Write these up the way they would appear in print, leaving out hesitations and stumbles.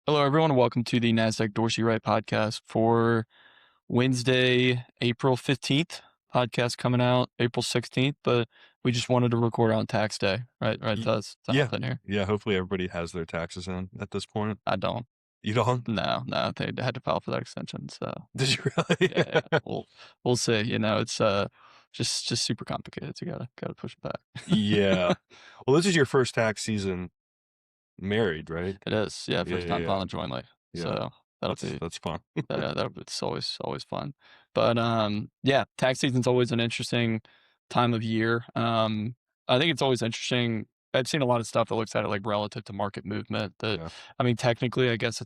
Hello, everyone. Welcome to the Nasdaq Dorsey Wright podcast for Wednesday, April 15th. Podcast coming out April 16th, but we just wanted to record on tax day, right? Right, Y- Tuz? It's Yeah, nothing here. yeah. Hopefully everybody has their taxes in at this point. I don't. You don't? No, they had to file for that extension. So Did you really? yeah. We'll see. It's just super complicated. So gotta push it Yeah. back. Well, this is your first tax season married, right? It is. Yeah, Yeah, first yeah, time yeah. filing jointly. Yeah. So that'll That's be that's fun. that it's always fun. But yeah, tax season's always an interesting time of year. I think it's always interesting. I've seen a lot of stuff that looks at it like relative to market movement. That Yeah. I mean, technically, I guess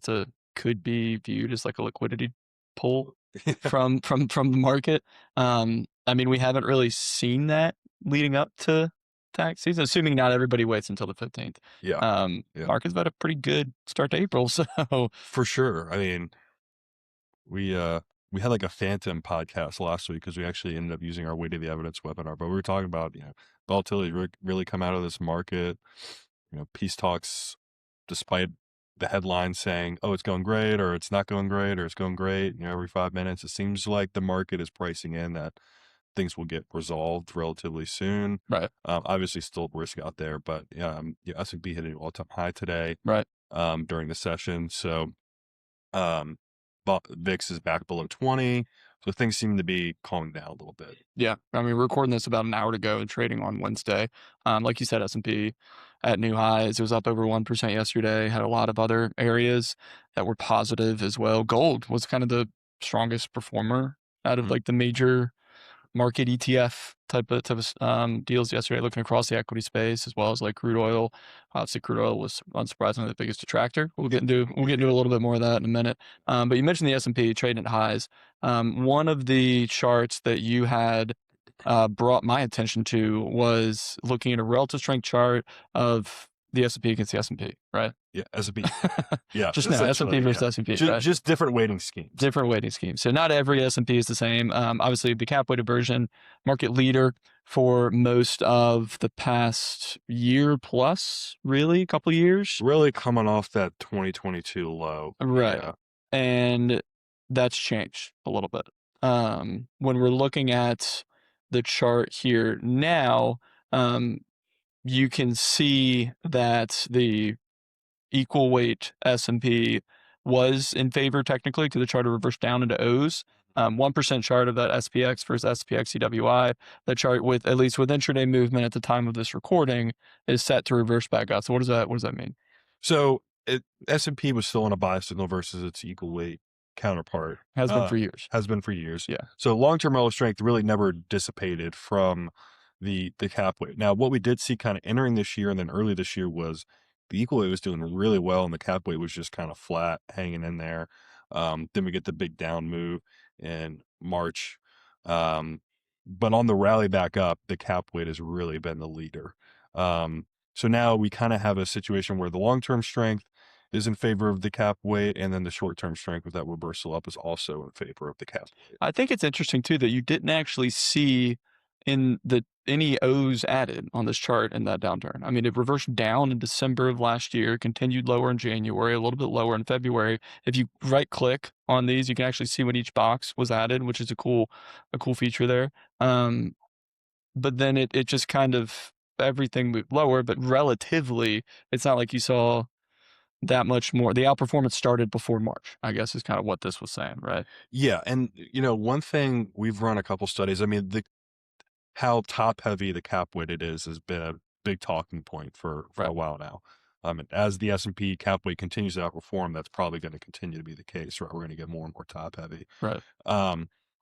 could be viewed as like a liquidity pull Yeah. from the market. I mean, we haven't really seen that leading up to tax season, assuming not everybody waits until the 15th. Yeah. Yeah. Market's had a pretty good start to April, so For sure. I mean, we uh we had like a phantom podcast last week because we actually ended up using our weight of the evidence webinar, but we were talking about, volatility really come out of this market, peace talks, despite the headline saying, oh, it's going great, or it's not going great, or it's going great, every 5 minutes. It seems like the market is pricing in that things will get resolved relatively soon. right, Obviously, still risk out there, but S&P hit an all-time high today right. during the session. So um, VIX is back below 20. So things seem to be calming down a little bit. Yeah, I mean, we're recording this about an hour to go and trading on Wednesday. Like you said, S&P at new highs. It was up over 1% yesterday. Had a lot of other areas that were positive as well. Gold was kind of the strongest performer out of Mhm. like the major market ETF type of deals yesterday, looking across the equity space as well as like crude oil. Obviously, crude oil was unsurprisingly the biggest detractor. We'll get into a little bit more of that in a minute. But you mentioned the S&P trading at highs. One of the charts that you had brought my attention to was looking at a relative strength chart of the S&P against the S&P, right? Yeah, S&P. Yeah, Just now, S&P essentially, versus yeah. S&P, Just, right? just different weighting schemes. Different weighting schemes. So not every S&P is the same. Obviously, the cap weighted version, market leader for most of the past year plus, really, a couple years. Really coming off that 2022 low. Right. Yeah. And that's changed a little bit. When we're looking at the chart here now, um, you can see that the equal weight S&P was in favor technically because the chart reversed down into O's. 1% chart of that SPX versus SPX CWI. The chart with at least with intraday movement at the time of this recording is set to reverse back up. So what does that mean? So S&P was still on a buy signal versus its equal weight counterpart. Has been for years. Has been for years. Yeah. So long-term relative strength really never dissipated from the cap weight. Now, what we did see kind of entering this year and then early this year was the equal weight was doing really well and the cap weight was just kind of flat, hanging in there. Then we get the big down move in March. Um, but on the rally back up, the cap weight has really been the leader. So now we kind of have a situation where the long-term strength is in favor of the cap weight, and then the short-term strength with that reversal up is also in favor of the cap weight. I think it's interesting too that you didn't actually see in the any O's added on this chart in that downturn. I mean, it reversed down in December of last year, continued lower in January, a little bit lower in February. If you right click on these, you can actually see when each box was added, which is a cool feature there. But then it just kind of everything moved lower, but relatively, it's not like you saw that much more. The outperformance started before March, I guess is kind of what this was saying, right? Yeah, and one thing we've run a couple studies. I mean, how top heavy the cap weighted is has been a big talking point for Right. a while now. And as the S&P cap weight continues to outperform, that's probably going to continue to be the case, right? We're going to get more and more top heavy. Right.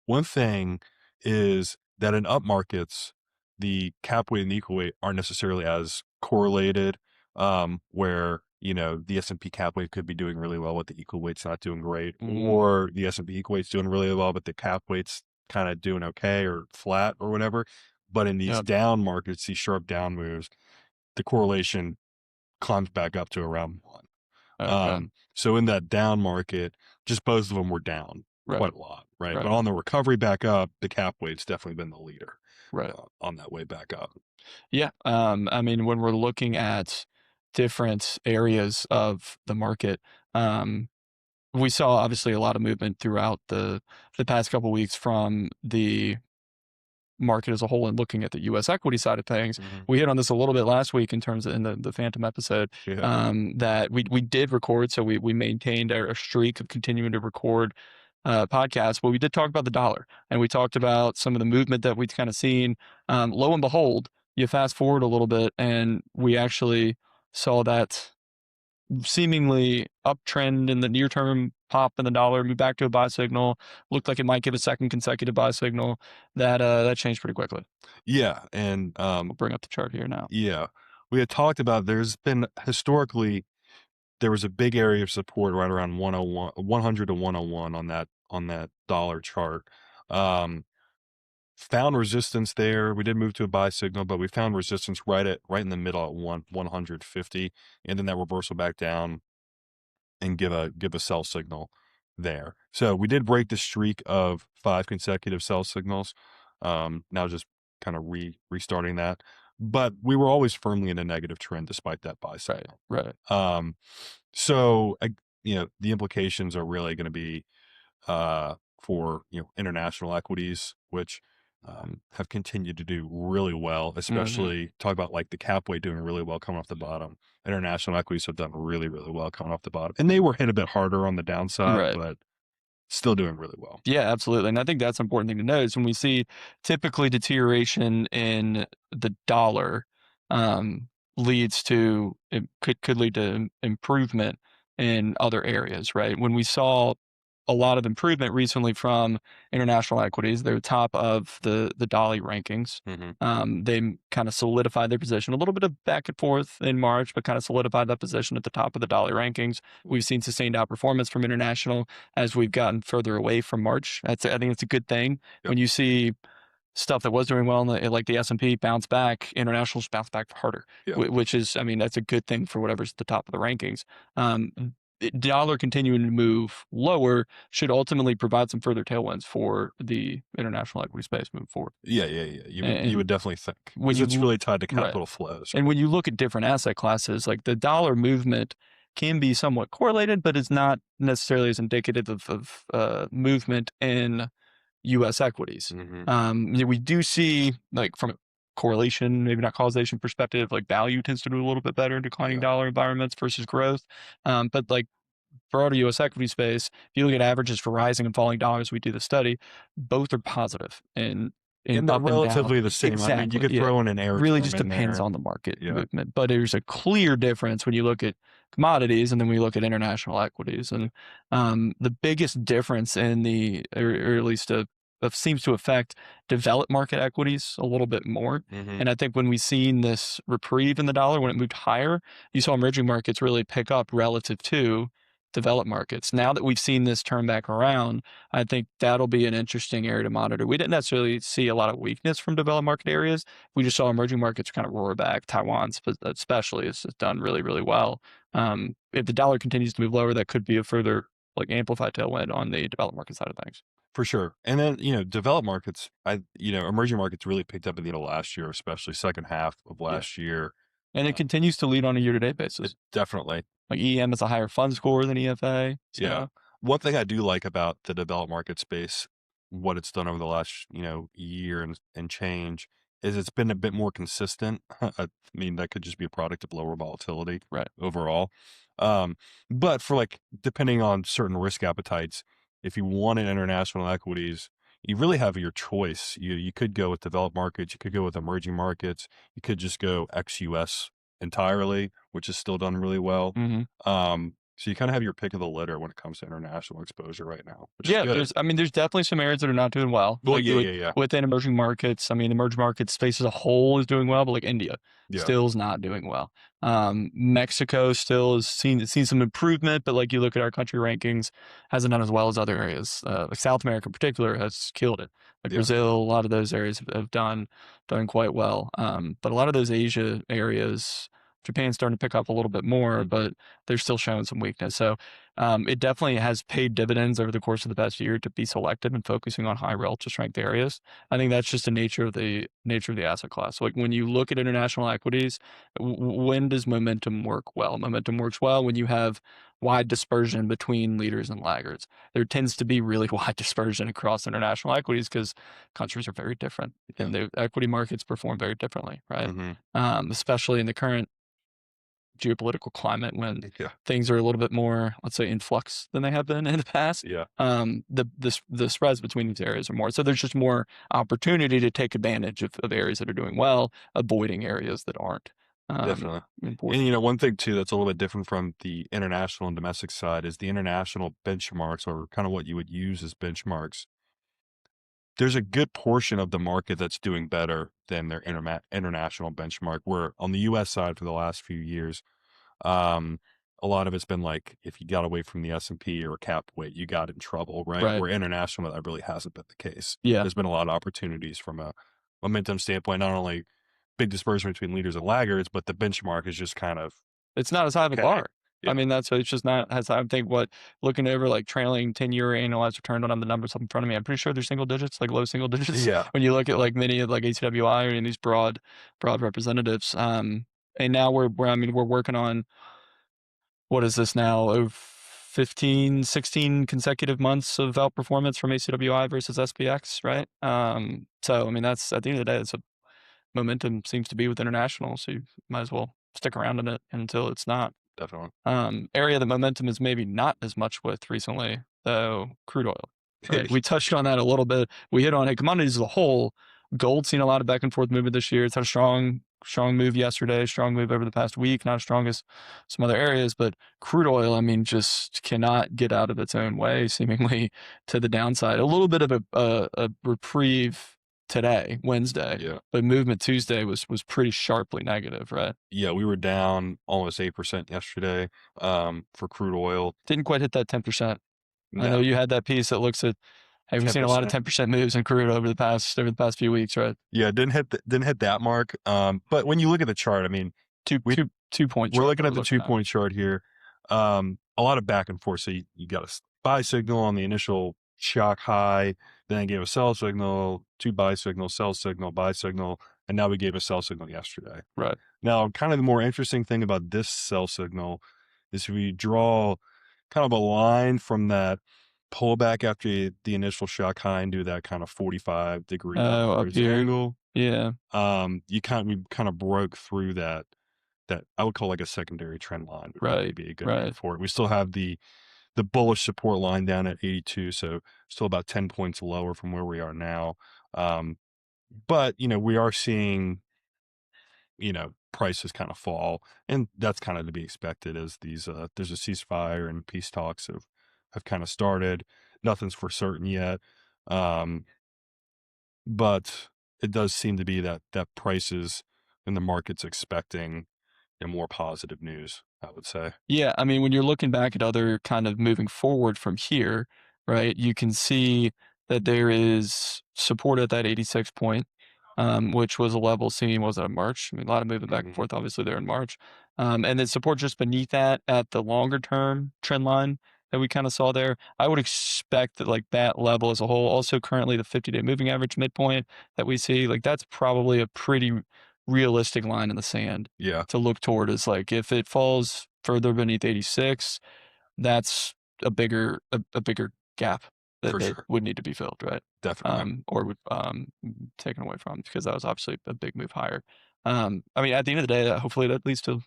One thing is that in up markets, the cap weight and the equal weight aren't necessarily as correlated, where, the S&P cap weight could be doing really well, but the equal weight's not doing great, or the S&P equal weight's doing really well, but the cap weight's kind of doing okay or flat or whatever. But in these Yep. down markets, these sharp down moves, the correlation climbs back up to around 1. Okay. So in that down market, just both of them were down Right. quite a lot, right? Right. But on the recovery back up, the cap weight's definitely been the leader, Right. on that way back up. Yeah. I mean, when we're looking at different areas of the market, We saw obviously a lot of movement throughout the past couple weeks from the market as a whole and looking at the US equity side of things. Mhm. We hit on this a little bit last week in terms of in the Phantom episode, Yeah. that we did record. So we maintained our streak of continuing to record podcasts, but we did talk about the dollar and we talked about some of the movement that we'd kind of seen. Lo and behold, you fast forward a little bit and we actually saw that seemingly uptrend in the near term pop in the dollar, move back to a buy signal, looked like it might give a second consecutive buy signal. That changed pretty quickly. Yeah, and, We'll bring up the chart here now. yeah, we had talked about there's been historically, there was a big area of support right around 101 100 to 101 on that dollar chart. Um, Found resistance there. We did move to a buy signal, but we found resistance right in the middle at 150, and then that reversal back down and give a sell signal there. So we did break the streak of 5 consecutive sell signals. Now just kind of restarting that. But we were always firmly in a negative trend despite that buy Right, signal. right. Um, so the implications are really going to be for international equities, which have continued to do really well, Hmm. especially talk about like the cap weight doing really well coming off the bottom. International equities have done really, really well coming off the bottom, and they were hit a bit harder on the downside, Right. but still doing really well. Yeah, absolutely. And I think that's an important thing to note is when we see typically deterioration in the dollar, leads to it could lead to improvement in other areas, right? When we saw a lot of improvement recently from international equities, they're top of the Dolly rankings. Hmm. They kind of solidified their position, a little bit of back and forth in March, but kind of solidified that position at the top of the Dolly rankings. We've seen sustained outperformance from international as we've gotten further away from March. I think it's a good thing Yep. when you see stuff that was doing well, like the S&P bounce back, internationals bounce back harder, Yeah. which is, I mean, that's a good thing for whatever's at the top of the rankings. The dollar continuing to move lower should ultimately provide some further tailwinds for the international equity space moving forward. Yeah. Yeah. Yeah. You And would definitely think when because it's you, really tied to right. capital flows, And right? when you look at different asset classes, like the dollar movement can be somewhat correlated, but it's not necessarily as indicative of movement in U.S. equities. Hmm. We do see, like from a correlation, maybe not causation perspective, like value tends to do a little bit better in declining Yeah. dollar environments versus growth. But like broader U.S. equity space, if you look at averages for rising and falling dollars, we do the study, both are positive in And they're up and down. relatively the same. I mean, you Exactly. could Yeah. throw in an air Really term just in depends there. on the market Yeah. movement. But there's a clear difference when you look at commodities and then we look at international equities. And the biggest difference in or at least seems to affect developed market equities a little bit more. Hmm. And I think when we've seen this reprieve in the dollar, when it moved higher, you saw emerging markets really pick up relative to developed markets. Now that we've seen this turn back around, I think that'll be an interesting area to monitor. We didn't necessarily see a lot of weakness from developed market areas. We just saw emerging markets kind of roar back. Taiwan, especially, has done really, really well. If the dollar continues to move lower, that could be a further like amplified tailwind on the developed market side of things. For sure. And then, developed markets, emerging markets really picked up at the end of last year, especially second half of Yeah, last year. and it Uh, continues to lead on a year-to-date it basis. definitely, Like EM is a higher fund score than EFA. yeah. So One thing I do like about the developed market space, what it's done over the last, year and change, is it's been a bit more consistent. I mean, that could just be a product of lower volatility right. overall. Um, but for like, depending on certain risk appetites, if you wanted international equities, you really have your choice. You could go with developed markets, you could go with emerging markets, you could just go ex-US entirely, which has still done really well. Hmm. So you kind of have your pick of the litter when it comes to international exposure right now, which is Yeah, good. there's definitely some areas that are not doing well. Well, Like yeah, yeah, yeah, within emerging markets, I mean, the emerging market space as a whole is doing well, but like India yeah, still is not doing well. Mexico still is seen some improvement, but like you look at our country rankings, hasn't done as well as other areas. Like South America in particular has killed it. Like yeah. Brazil, a lot of those areas have done quite well. But a lot of those Asia areas, Japan's starting to pick up a little bit more, but they're still showing some weakness. So it definitely has paid dividends over the course of the past year to be selective and focusing on high relative strength areas. I think that's just the nature of the asset class. Like when you look at international equities, when does momentum work well? Momentum works well when you have wide dispersion between leaders and laggards. There tends to be really wide dispersion across international equities because countries are very different and the equity markets perform very differently, right? Especially in the current geopolitical climate when things are a little bit more, let's say, in flux than they have been in the past. The spreads between these areas are more. So there's just more opportunity to take advantage of areas that are doing well, avoiding areas that aren't. Definitely. Important. And one thing too that's a little bit different from the international and domestic side is the international benchmarks, or kind of what you would use as benchmarks. There's a good portion of the market that's doing better than their international benchmark. Where on the U.S. side for the last few years, um, a lot of it's been like if you got away from the S&P or cap weight, you got in trouble, right? Right. Where international, that really hasn't been the case. Yeah. There's been a lot of opportunities from a momentum standpoint, not only big dispersion between leaders and laggards, but the benchmark is just kind of It's not as high of a okay. bar. I Yeah. mean, it's just not as I think what looking over like trailing 10-year annualized return on the numbers up in front of me, I'm pretty sure they're single digits, like low single digits. Yeah. When you look at like many of like ACWI or any of these broad representatives. And now we're working on what is this now? 15, 16 consecutive months of outperformance from ACWI versus SPX, right? So I mean that's at the end of the day, it's a momentum seems to be with international, so you might as well stick around in it until it's not. Definitely. Area that momentum is maybe not as much with recently, though, crude oil. Right. We touched on that a little bit. We hit on it. Commodities as a whole, gold seen a lot of back and forth movement this year. It's had a strong move yesterday, strong move over the past week, not as strong as some other areas, but crude oil, I mean, just cannot get out of its own way, seemingly to the downside. A little bit of a reprieve today, Wednesday, but movement Tuesday was pretty sharply negative, right? Yeah, we were down almost 8% yesterday for crude oil. Didn't quite hit that 10%. I know No, you had that piece that looks at, hey, we've seen a lot of 10%. 10% moves in crude over the past few weeks, right? Yeah, didn't hit that mark. But when you look at the chart, I mean, Two point we're chart looking at the 2-point chart here. A lot of back and forth. So you got a buy signal on the initial shock high, then it gave a sell signal, 2 buy signals, sell signal, buy signal, and now we gave a sell signal yesterday. Right. Now, kind of the more interesting thing about this sell signal is if we draw kind of a line from that pullback after the initial shock high and do that kind of 45-degree Oh, up upwards here. angle. Yeah. We kind of broke through that I would call like a secondary trend line would probably be a good name for it. We still have the bullish support line down at 82, so still about 10 points lower from where we are now. But we are seeing prices kind of fall, and that's kind of to be expected as these there's a ceasefire and peace talks have kind of started. Nothing's for certain yet. But it does seem to be that prices and the market's expecting more positive news, I would say. Yeah, I mean, when you're looking back at other kind of moving forward from here, right, you can see that there is support at that 86 point, which was a level seen, was it in March? I mean, a lot of movement back and forth, obviously, there in March. And then support just beneath that at the longer term trend line that we kind of saw there. I would expect that like that level as a whole, also currently the 50-day moving average midpoint that we see, like that's probably a pretty realistic line in the sand to look toward is like if it falls further beneath 86, that's a bigger gap that would need to be filled, right? Definitely. Or would taken away from because that was obviously a big move higher. I mean, at the end of the day, hopefully that leads to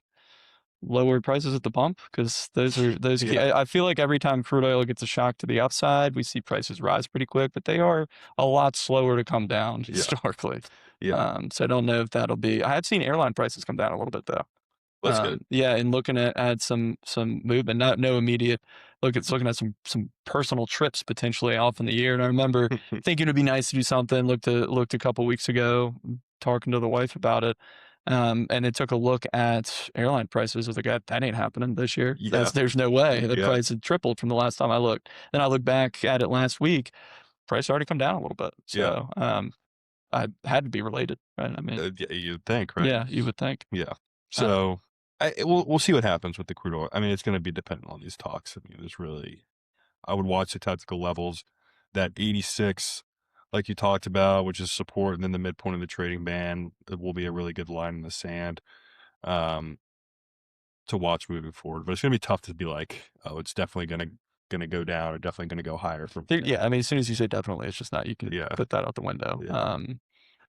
lower prices at the pump because those are key. I feel like every time crude oil gets a shock to the upside, we see prices rise pretty quick, but they are a lot slower to come down historically. So I don't know if that'll be. I have seen airline prices come down a little bit though. That's good. Yeah, and looking at some movement, no immediate look. It's looking at some personal trips potentially off in the year. And I remember thinking it'd be nice to do something. Looked a couple weeks ago, talking to the wife about it. And it took a look at airline prices. I was like, that ain't happening this year. There's no way. The price had tripled from the last time I looked. Then I looked back at it last week. Price already come down a little bit. So I had to be related, right? I mean, you'd think, right? Yeah, you would think. Yeah. So we'll see what happens with the crude oil. I mean, it's going to be dependent on these talks. I mean, I would watch the tactical levels, that 86, like you talked about, which is support, and then the midpoint of the trading band, it will be a really good line in the sand um, to watch moving forward. But it's going to be tough to be like, oh, it's definitely going to go down or definitely going to go higher from There, here. yeah, I mean, as soon as you say definitely, it's just not. You can Yeah, put that out the window. yeah,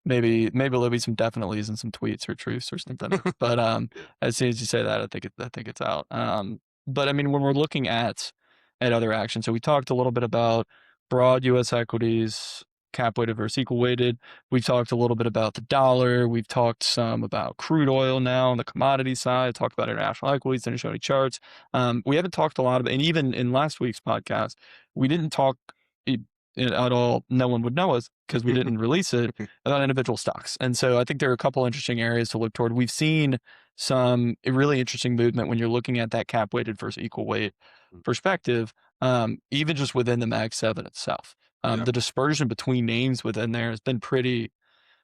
Maybe there'll be some definitelys and some tweets or truths or something. But yeah, as soon as you say that, I think it's out. But I mean, when we're looking at other actions, so we talked a little bit about broad U.S. equities, cap weighted versus equal weighted. We've talked a little bit about the dollar. We've talked some about crude oil now on the commodity side. Talked about international equities, international charts. We haven't talked a lot about, and even in last week's podcast, we didn't talk at all. No one would know us because we didn't release it about individual stocks. And so I think there are a couple interesting areas to look toward. We've seen some really interesting movement when you're looking at that cap weighted versus equal weight perspective, even just within the Mag 7 itself. yeah. The dispersion between names within there has been pretty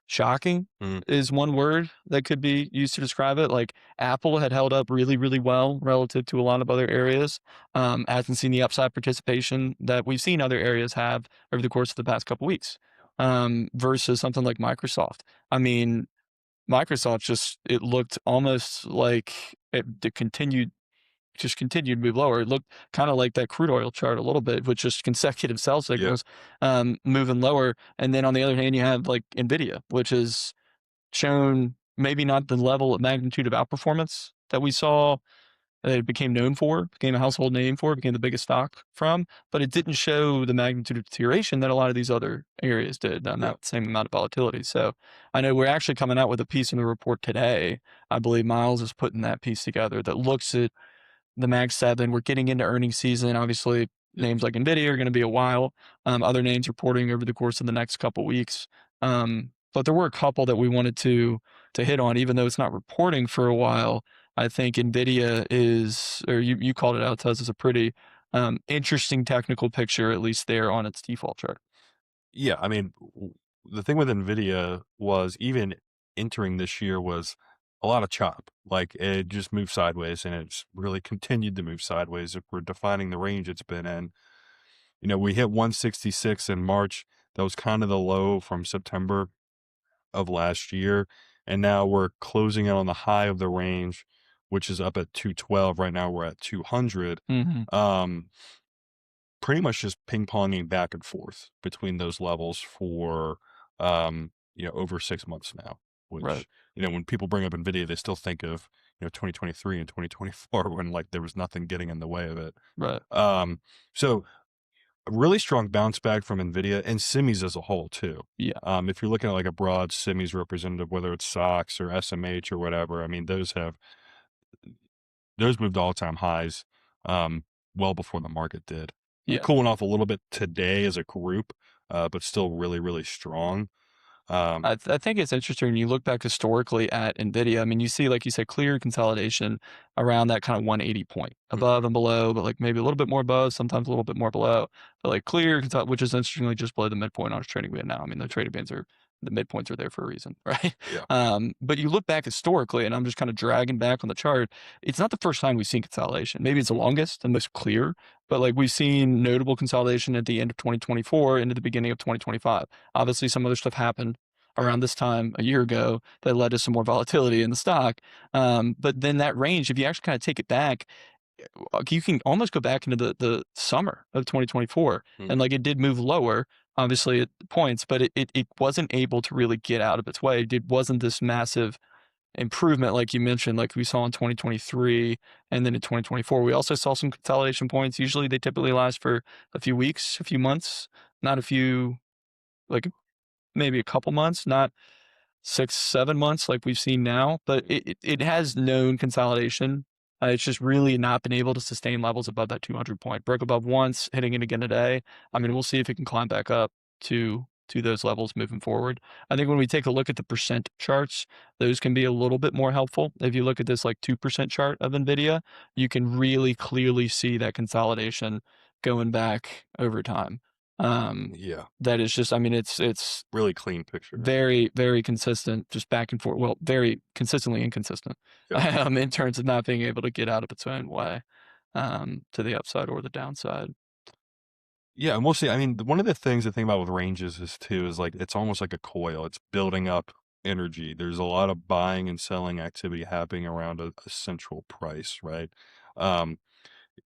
shocking, Mm, is one word that could be used to describe it. Like Apple had held up really, really well relative to a lot of other areas. Hasn't seen the upside participation that we've seen other areas have over the course of the past couple weeks. Versus something like Microsoft. I mean, Microsoft just, it looked almost like it continued to move lower. It looked kind of like that crude oil chart a little bit, with just consecutive sell yeah, signals moving lower. And then on the other hand, you have like Nvidia, which has shown maybe not the level of magnitude of outperformance that we saw. It became known for, became a household name for, became the biggest stock from, but it didn't show the magnitude of deterioration that a lot of these other areas did, and yeah, that same amount of volatility. So I know we're actually coming out with a piece in the report today. I believe Miles is putting that piece together that looks at the Mag 7. We're getting into earnings season. Obviously, yeah. names like NVIDIA are going to be a while. Other names reporting over the course of the next couple weeks. But there were a couple that we wanted to hit on, even though it's not reporting for a while. I think NVIDIA is, or you called it out to us, as a pretty interesting technical picture, at least there on its default chart. Yeah, I mean, the thing with Nvidia was even entering this year was a lot of chop. Like it just moved sideways, and it's really continued to move sideways. If we're defining the range it's been in, we hit 166 in March. That was kind of the low from September of last year, and now we're closing in on the high of the range, which is up at 212. Right now we're at 200. Mm-hmm. Um, Pretty much just ping-ponging back and forth between those levels for, over 6 months now, Right, which, when people bring up NVIDIA, they still think of, 2023 and 2024 when, like, there was nothing getting in the way of it. right. So a really strong bounce back from NVIDIA and semis as a whole too. Yeah, If you're looking at, like, a broad semis representative, whether it's SOX or SMH or whatever, I mean, those moved all-time highs, um, well before the market did. yeah. Cooling off a little bit today as a group, but still really, really strong. Um, I think it's interesting when you look back historically at NVIDIA. I mean, you see, like you said, clear consolidation around that kind of 180 point, mhm, above and below, but like maybe a little bit more above, sometimes a little bit more below. But like clear which is interestingly just below the midpoint on its trading band now. I mean, the trading bands are, the midpoints are there for a reason, right? yeah, But you look back historically, and I'm just kind of dragging back on the chart. It's not the first time we've seen consolidation. Maybe it's the longest and most clear, but like we've seen notable consolidation at the end of 2024 into the beginning of 2025. Obviously, some other stuff happened yeah, around this time a year ago that led to some more volatility in the stock. But then that range, if you actually kind of take it back, you can almost go back into the summer of 2024. mm, And like it did move lower, obviously at points, but it wasn't able to really get out of its way. It wasn't this massive improvement like you mentioned, like we saw in 2023 and then in 2024. We also saw some consolidation points. Usually they typically last for a few weeks, a few months, not a few, like maybe a couple months, not 6, 7 months like we've seen now, but it has known consolidation. It's just really not been able to sustain levels above that 200 point. Broke above once, hitting it again today. I mean, mhm, we'll see if it can climb back up to those levels moving forward. I think when we take a look at the percent charts, those can be a little bit more helpful. If you look at this like 2% chart of NVIDIA, you can really clearly see that consolidation going back over time. Yeah. that is just, I mean, it's Really clean picture. very, very consistent, just back and forth. Well, very consistently inconsistent, Yeah. in terms of not being able to get out of its own way, to the upside or the downside. Yeah, and we'll see. I mean, one of the things to think about with ranges is too is like it's almost like a coil. It's building up energy. There's a lot of buying and selling activity happening around a central price, right? Um,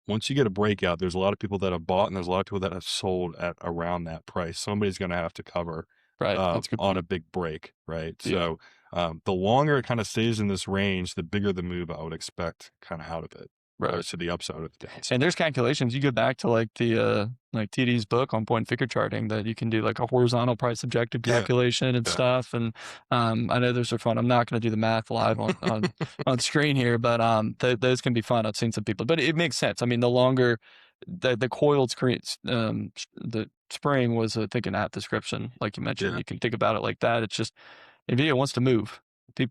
Once you get a breakout, there's a lot of people that have bought and there's a lot of people that have sold at around that price. Somebody's going to have to cover Right. That's a good on point. a big break, right? Yeah. So the longer it kind of stays in this range, the bigger the move I would expect kind of out of it, whether Right. it's to the upside or the downside. And there's calculations. You go back to like like TD's book on point figure charting that you can do like a horizontal price objective Yeah, calculation and yeah. stuff. And I know those are fun. I'm not going to do the math live on screen here, but those can be fun. I've seen some people, but it makes sense. I mean, the longer the coiled screen, the spring was I think an app description, like you mentioned. Yeah. You can think about it like that. It's just Nvidia wants to move.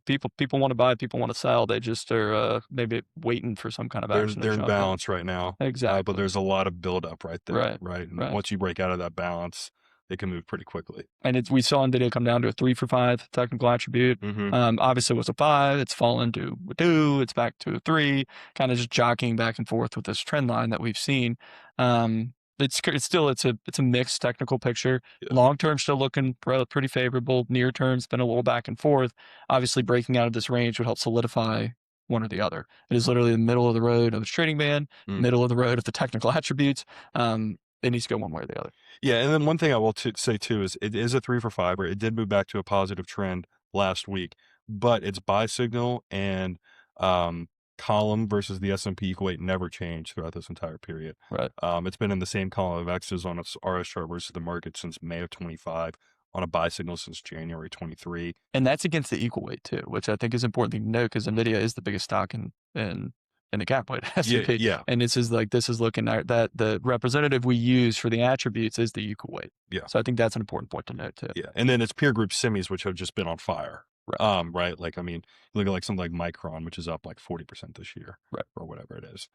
People want to buy, people want to sell. They just are maybe waiting for some kind of action to They're in jump in. balance right now, but Exactly. there's a lot of buildup right there, Right. right? And Right. once you break out of that balance, it can move pretty quickly. And we saw NVIDIA come down to a 3 for 5 technical attribute. Hmm. Obviously, it was a 5. It's fallen to a 2. It's back to a 3. Kind of just jockeying back and forth with this trend line that we've seen. It's still it's a mixed technical picture. Yeah. Long term still looking pretty favorable. Near term's been a little back and forth. Obviously, breaking out of this range would help solidify one or the other. It is literally the middle of the road of its trading band, middle of the road of the technical attributes. It needs to go one way or the other. Yeah, and then one thing I will say too is it is a 3 for 5. It did move back to a positive trend last week, but its buy signal and um, column versus the S&P equal weight never changed throughout this entire period. Right. It's been in the same column of X's on its RS chart versus the market since May of 25, on a buy signal since January 23. And that's against the equal weight too, which I think is important to note because NVIDIA is the biggest stock in the cap weight Yeah, S&P. yeah, And this is looking at that the representative we use for the attributes is the equal weight. yeah, So I think that's an important point to note too. yeah. And then its peer group semis, which have just been on fire. Right. Right. Like, I mean, you look at like something like Micron, which is up like 40% this year, Right. or whatever it is.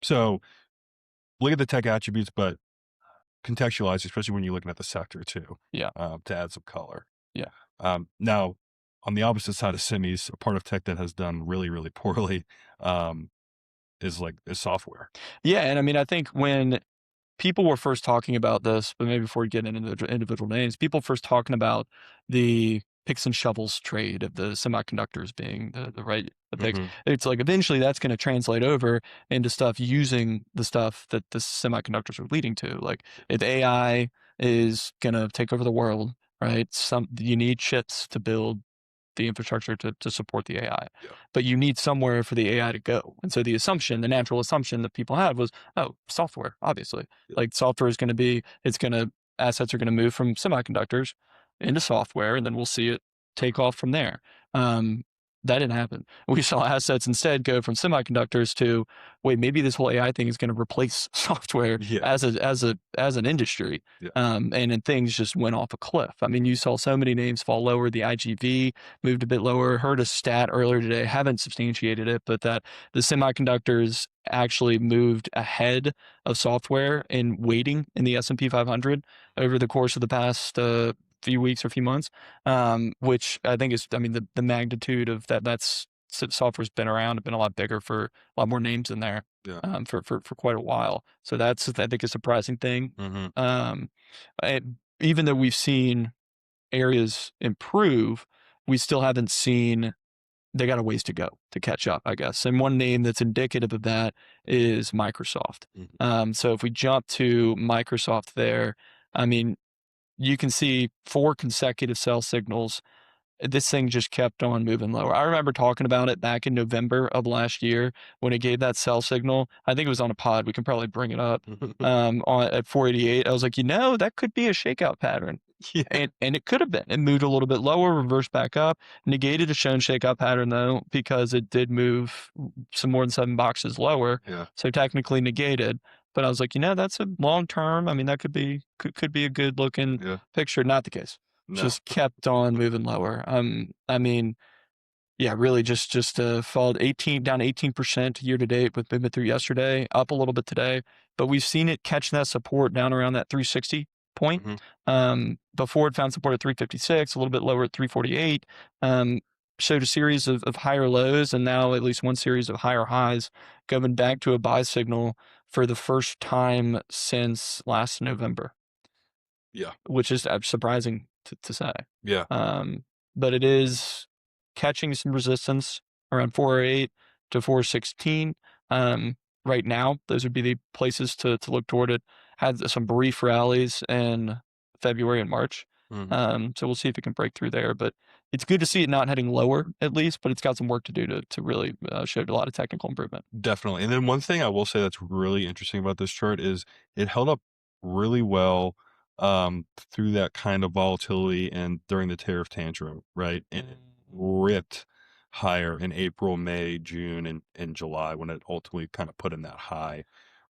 So look at the tech attributes, but contextualize, especially when you're looking at the sector too. Yeah. To add some color. Yeah. Now, on the opposite side of semis, a part of tech that has done really, really poorly is software. Yeah. And I mean, I think when people were first talking about this, but maybe before we get into individual names, people first talking about the picks and shovels trade of the semiconductors being the picks. Mhm. It's like eventually that's going to translate over into stuff using the stuff that the semiconductors are leading to. Like if AI is going to take over the world, right? You need chips to build the infrastructure to support the AI. Yeah. But you need somewhere for the AI to go. And so the natural assumption that people had was, oh, software, obviously. Yeah. Like software is going to be, assets are going to move from semiconductors into software, and then we'll see it take off from there. That didn't happen. We saw assets instead go from semiconductors to, wait, maybe this whole AI thing is going to replace software Yeah. as an industry. Yeah. And then things just went off a cliff. I mean, you saw so many names fall lower. The IGV moved a bit lower. Heard a stat earlier today, haven't substantiated it, but that the semiconductors actually moved ahead of software in weighting in the S&P 500 over the course of the past few weeks or few months, which I think is, I mean, the magnitude of that's software's been around, been a lot bigger for a lot more names in there, Yeah. for quite a while. So that's, I think, a surprising thing. Mhm. Even though we've seen areas improve, we still haven't seen, they got a ways to go to catch up, I guess. And one name that's indicative of that is Microsoft. Mhm. So if we jump to Microsoft there, I mean, you can see 4 consecutive sell signals. This thing just kept on moving lower. I remember talking about it back in November of last year when it gave that sell signal. I think it was on a pod. We can probably bring it up at 488. I was like, that could be a shakeout pattern. Yeah. And it could have been. It moved a little bit lower, reversed back up, negated a shown shakeout pattern though, because it did move some more than 7 boxes lower. Yeah. So technically negated. But I was like, that's a long term. I mean, that could be a good looking Yeah. picture. Not the case. No. Just kept on moving lower. I mean, Yeah, really just followed 18 down 18% year to date with movement through yesterday, up a little bit today, but we've seen it catch that support down around that 360 point. Mhm. Before it found support at 356, a little bit lower at 348. Um, Showed a series of higher lows and now at least one series of higher highs, going back to a buy signal for the first time since last November, Yeah. which is surprising to say. Yeah. Um, but it is catching some resistance around 408 to 416. Right now, those would be the places to look toward it. Had some brief rallies in February and March. Mhm. So we'll see if it can break through there. But it's good to see it not heading lower, at least, but it's got some work to do to really show a lot of technical improvement. Definitely. And then one thing I will say that's really interesting about this chart is it held up really well through that kind of volatility and during the tariff tantrum, right? And it ripped higher in April, May, June, and July when it ultimately kind of put in that high,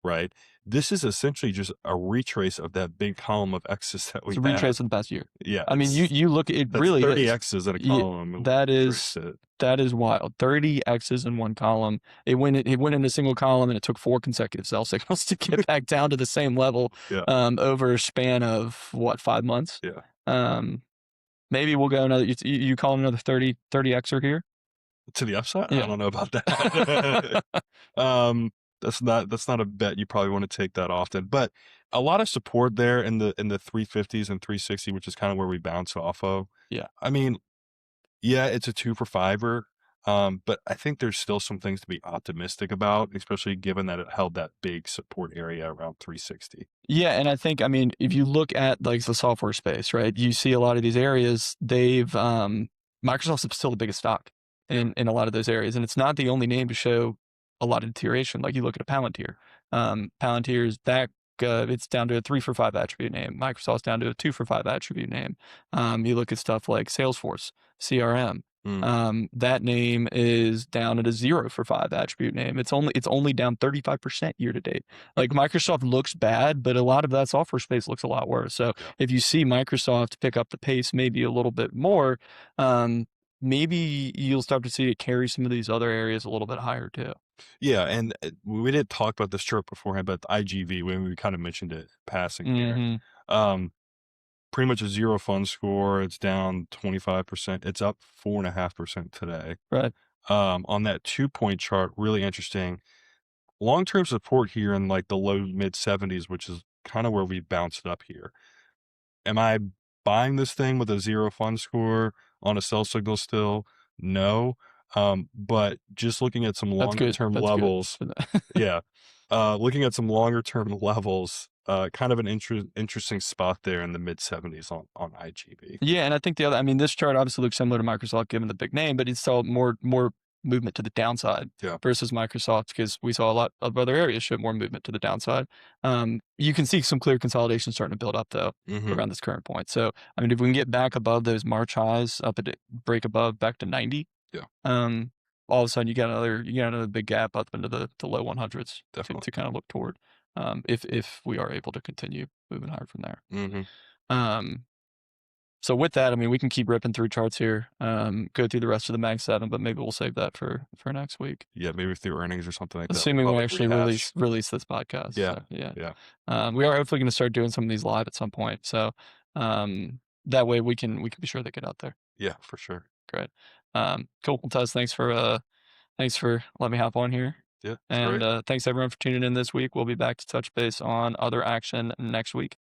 right? This is essentially just a retrace of that big column of X's that It's we a had. retrace of the past year. Yeah, I mean, you it's you look, it that's really 30 is. X's in a Yeah, column and we that retraced is it. that is wild. 30 X's in one column. It went in a single column and it took 4 consecutive sell signals to get back down to the same level Yeah, over a span of what, 5 months? yeah. Um, Maybe we'll go another, you call it another 30 Xer here? To the upside? I Yeah. don't know about that. Um, that's not a bet you probably wanna take that often, but a lot of support there in the 350s and 360, which is kinda where we bounce off of. Yeah. I mean, yeah, it's a 2 for fiver, but I think there's still some things to be optimistic about, especially given that it held that big support area around 360. Yeah, and I think, I mean, if you look at like the software space, right? You see a lot of these areas, Microsoft's still the biggest stock Yeah. in a lot of those areas, and it's not the only name to show a lot of deterioration. Like you look at a Palantir. Palantir's back, it's down to a 3 for 5 attribute name. Microsoft's down to a 2 for 5 attribute name. You look at stuff like Salesforce, CRM. Mm. That name is down at a 0 for 5 attribute name. It's only down 35% year to date. Like Microsoft looks bad, but a lot of that software space looks a lot worse. So Yeah. if you see Microsoft pick up the pace maybe a little bit more, maybe you'll start to see it carry some of these other areas a little bit higher too. Yeah, and, we didn't talk about this chart beforehand, but the IGV, when we kinda mentioned it passing here, Hmm. um pretty much a 0 fund score. It's down 25%. It's up 4.5% today. Right. On that 2-point chart, really interesting. Long-term support here in like the low mid 70s, which is kind of where we bounced up here. Am I buying this thing with a 0 fund score on a sell signal still? No. But just looking at some That's longer good. term That's good. levels, yeah. Looking at some longer term levels, kind of an interesting spot there in the mid 70s on IGB. Yeah, and I think I mean, this chart obviously looks similar to Microsoft given the big name, but it's still more movement to the downside Yeah. versus Microsoft because we saw a lot of other areas show more movement to the downside. You can see some clear consolidation starting to build up though Mhm. around this current point. So I mean, if we can get back above those March highs, up at break above back to 90, Yeah, um, all of a sudden you got another big gap up into the low 100s definitely. to kind of look toward. If we are able to continue moving higher from there. Mhm. Um, so with that, I mean, we can keep ripping through charts here, go through the rest of the Mag 7, but maybe we'll save that for next week, Yeah, maybe through earnings or something like that. We'll assuming we probably actually rehash. release this podcast. Yeah, So yeah, yeah, we are hopefully going to start doing some of these live at some point. So that way we can be sure they get out there. yeah, for sure. Great. Cool. Well, Tez, thanks for letting me hop on here, Yeah, it's and great. thanks everyone for tuning in this week. We'll be back to touch base on other action next week.